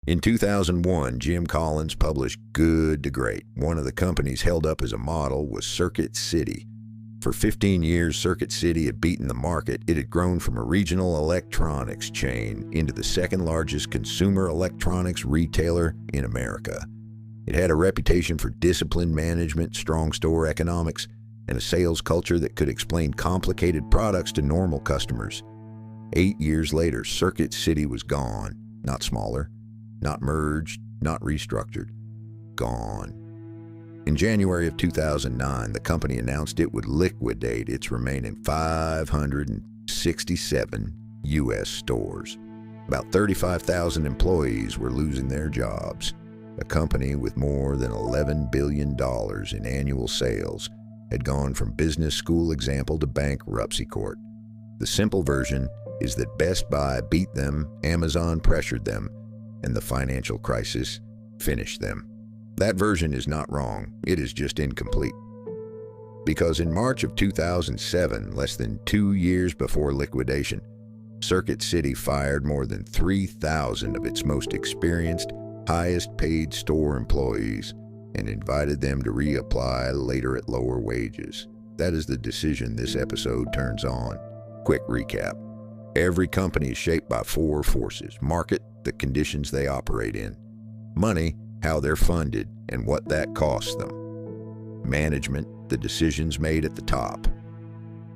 In 2001, Jim Collins published Good to Great. One of the companies held up as a model was Circuit City. For 15 years, Circuit City had beaten the market. It had grown from a regional electronics chain into the second largest consumer electronics retailer in America. It had a reputation for disciplined management, strong store economics, and a sales culture that could explain complicated products to normal customers. 8 years later, Circuit City was gone. Not smaller, not merged, not restructured. Gone. In January of 2009, the company announced it would liquidate its remaining 567 U.S. stores. About 35,000 employees were losing their jobs. A company with more than $11 billion in annual sales had gone from business school example to bankruptcy court. The simple version is that Best Buy beat them, Amazon pressured them, and the financial crisis finished them. That version is not wrong, it is just incomplete. Because in March of 2007, less than 2 years before liquidation, Circuit City fired more than 3,000 of its most experienced, highest-paid store employees and invited them to reapply later at lower wages. That is the decision this episode turns on. Quick recap. Every company is shaped by 4 forces: market, the conditions they operate in; money, how they're funded and what that costs them; management, the decisions made at the top;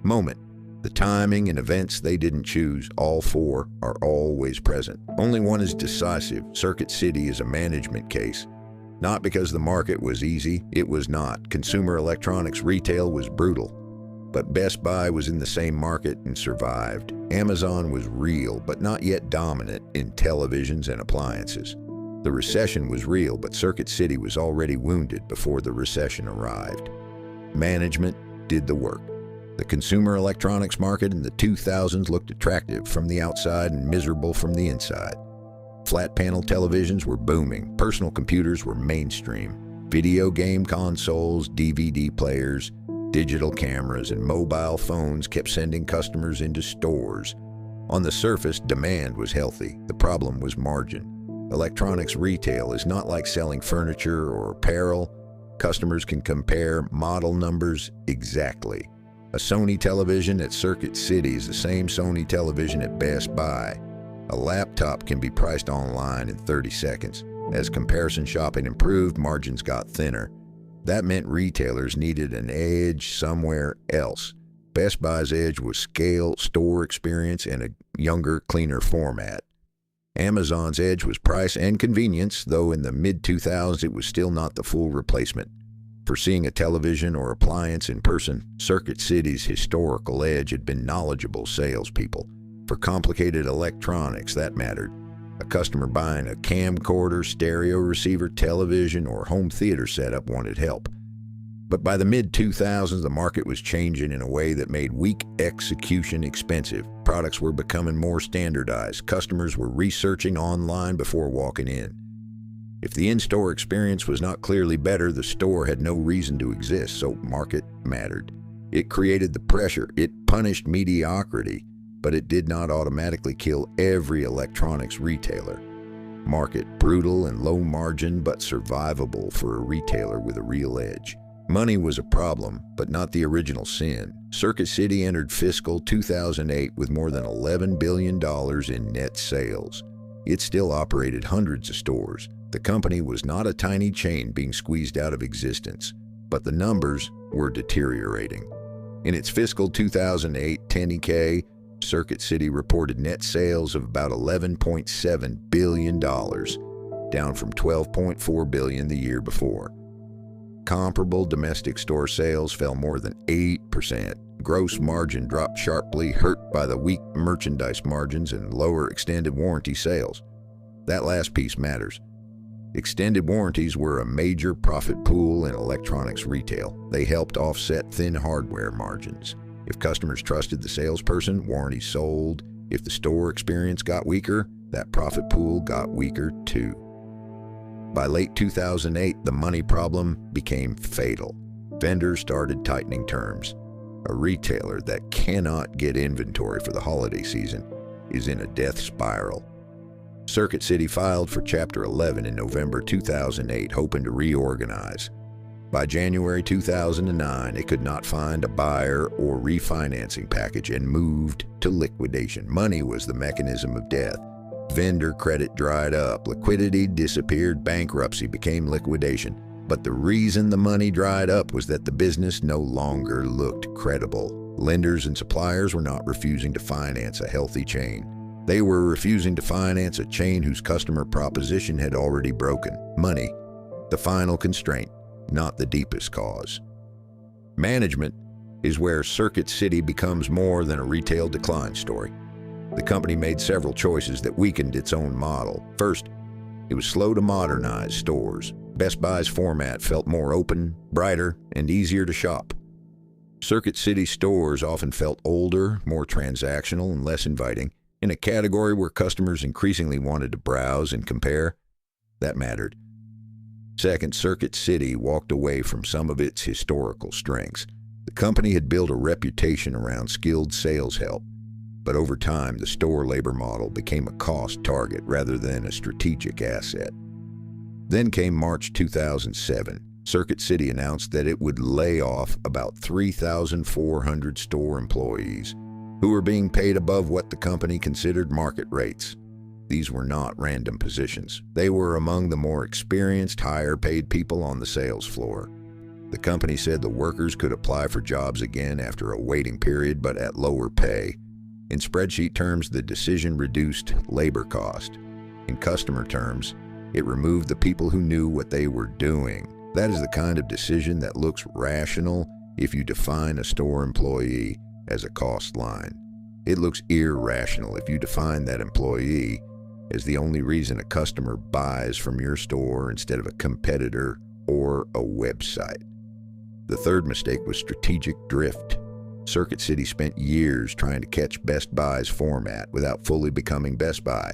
moment, the timing and events they didn't choose. All 4 are always present. Only one is decisive. Circuit City is a management case. Not because the market was easy, it was not. Consumer electronics retail was brutal. But Best Buy was in the same market and survived. Amazon was real, but not yet dominant in televisions and appliances. The recession was real, but Circuit City was already wounded before the recession arrived. Management did the work. The consumer electronics market in the 2000s looked attractive from the outside and miserable from the inside. Flat panel televisions were booming. Personal computers were mainstream. Video game consoles, DVD players, digital cameras, and mobile phones kept sending customers into stores. On the surface, demand was healthy. The problem was margin. Electronics retail is not like selling furniture or apparel. Customers can compare model numbers exactly. A Sony television at Circuit City is the same Sony television at Best Buy. A laptop can be priced online in 30 seconds. As comparison shopping improved, margins got thinner. That meant retailers needed an edge somewhere else. Best Buy's edge was scale, store experience, and a younger, cleaner format. Amazon's edge was price and convenience, though in the mid-2000s it was still not the full replacement. For seeing a television or appliance in person, Circuit City's historical edge had been knowledgeable salespeople. For complicated electronics, that mattered. A customer buying a camcorder, stereo receiver, television, or home theater setup wanted help. But by the mid-2000s, the market was changing in a way that made weak execution expensive. Products were becoming more standardized. Customers were researching online before walking in. If the in-store experience was not clearly better, the store had no reason to exist, so market mattered. It created the pressure. It punished mediocrity, but it did not automatically kill every electronics retailer. Market, brutal and low margin, but survivable for a retailer with a real edge. Money was a problem, but not the original sin. Circuit City entered fiscal 2008 with more than $11 billion in net sales. It still operated hundreds of stores. The company was not a tiny chain being squeezed out of existence, but the numbers were deteriorating. In its fiscal 2008 10-K, Circuit City reported net sales of about $11.7 billion, down from $12.4 billion the year before. Comparable domestic store sales fell more than 8%. Gross margin dropped sharply, hurt by the weak merchandise margins and lower extended warranty sales. That last piece matters. Extended warranties were a major profit pool in electronics retail. They helped offset thin hardware margins. If customers trusted the salesperson, warranties sold. If the store experience got weaker, that profit pool got weaker too. By late 2008, the money problem became fatal. Vendors started tightening terms. A retailer that cannot get inventory for the holiday season is in a death spiral. Circuit City filed for Chapter 11 in November 2008, hoping to reorganize. By January 2009, it could not find a buyer or refinancing package and moved to liquidation. Money was the mechanism of death. Vendor credit dried up, liquidity disappeared, bankruptcy became liquidation. But the reason the money dried up was that the business no longer looked credible. Lenders and suppliers were not refusing to finance a healthy chain. They were refusing to finance a chain whose customer proposition had already broken. Money, the final constraint, not the deepest cause. Management is where Circuit City becomes more than a retail decline story. The company made several choices that weakened its own model. First, it was slow to modernize stores. Best Buy's format felt more open, brighter, and easier to shop. Circuit City stores often felt older, more transactional, and less inviting. In a category where customers increasingly wanted to browse and compare, that mattered. Second, Circuit City walked away from some of its historical strengths. The company had built a reputation around skilled sales help, but over time the store labor model became a cost target rather than a strategic asset. Then came March 2007. Circuit City announced that it would lay off about 3,400 store employees who were being paid above what the company considered market rates. These were not random positions. They were among the more experienced, higher-paid people on the sales floor. The company said the workers could apply for jobs again after a waiting period, but at lower pay. In spreadsheet terms, the decision reduced labor cost. In customer terms, it removed the people who knew what they were doing. That is the kind of decision that looks rational if you define a store employee as a cost line. It looks irrational if you define that employee as the only reason a customer buys from your store instead of a competitor or a website. The third mistake was strategic drift. Circuit City spent years trying to catch Best Buy's format without fully becoming Best Buy.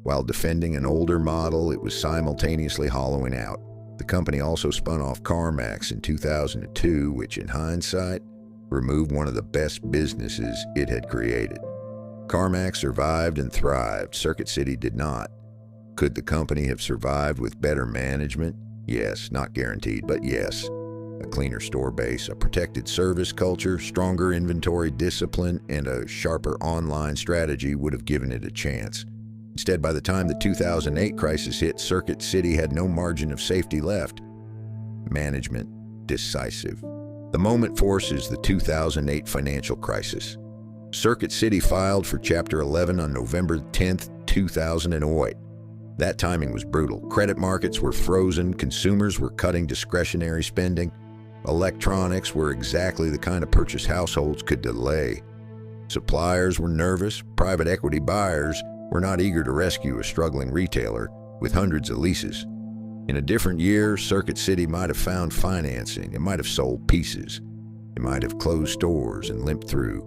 While defending an older model, it was simultaneously hollowing out. The company also spun off CarMax in 2002, which in hindsight removed one of the best businesses it had created. CarMax survived and thrived. Circuit City did not. Could the company have survived with better management? Yes, not guaranteed, but yes. A cleaner store base, a protected service culture, stronger inventory discipline, and a sharper online strategy would have given it a chance. Instead, by the time the 2008 crisis hit, Circuit City had no margin of safety left. Management, decisive. The moment forces the 2008 financial crisis. Circuit City filed for Chapter 11 on November 10, 2008. That timing was brutal. Credit markets were frozen, consumers were cutting discretionary spending. Electronics were exactly the kind of purchase households could delay. Suppliers were nervous. Private equity buyers were not eager to rescue a struggling retailer with hundreds of leases. In a different year, Circuit City might have found financing. It might have sold pieces. It might have closed stores and limped through.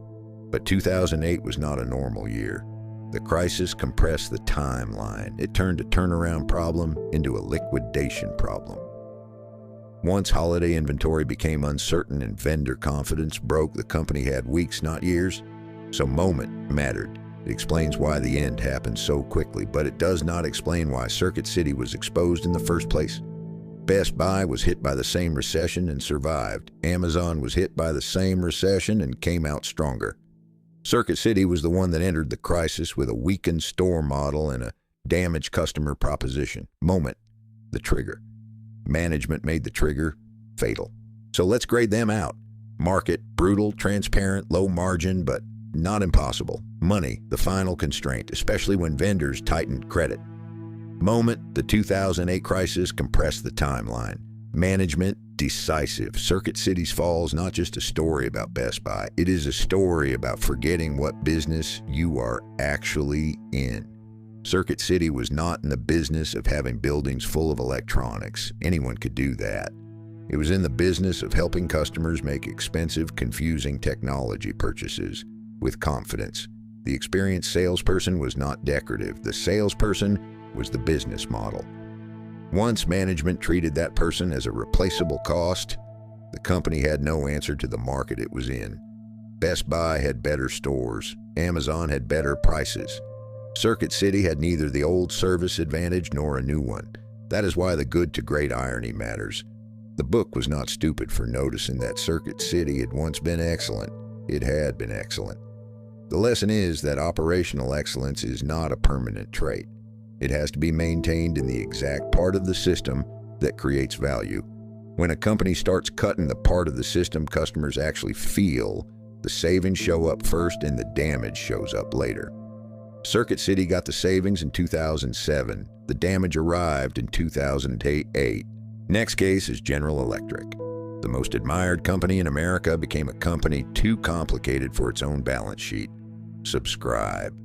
But 2008 was not a normal year. The crisis compressed the timeline. It turned a turnaround problem into a liquidation problem. Once holiday inventory became uncertain and vendor confidence broke, the company had weeks, not years. So moment mattered. It explains why the end happened so quickly, but it does not explain why Circuit City was exposed in the first place. Best Buy was hit by the same recession and survived. Amazon was hit by the same recession and came out stronger. Circuit City was the one that entered the crisis with a weakened store model and a damaged customer proposition. Moment, the trigger. Management made the trigger fatal. So let's grade them out. Market, brutal, transparent, low margin, but not impossible. Money, the final constraint, especially when vendors tightened credit. Moment, the 2008 crisis compressed the timeline. Management, decisive. Circuit City's fall is not just a story about Best Buy. It is a story about forgetting what business you are actually in. Circuit City was not in the business of having buildings full of electronics. Anyone could do that. It was in the business of helping customers make expensive, confusing technology purchases with confidence. The experienced salesperson was not decorative. The salesperson was the business model. Once management treated that person as a replaceable cost, the company had no answer to the market it was in. Best Buy had better stores. Amazon had better prices. Circuit City had neither the old service advantage nor a new one. That is why the good to great irony matters. The book was not stupid for noticing that Circuit City had once been excellent. It had been excellent. The lesson is that operational excellence is not a permanent trait. It has to be maintained in the exact part of the system that creates value. When a company starts cutting the part of the system customers actually feel, the savings show up first and the damage shows up later. Circuit City got the savings in 2007. The damage arrived in 2008. Next case is General Electric. The most admired company in America became a company too complicated for its own balance sheet. Subscribe.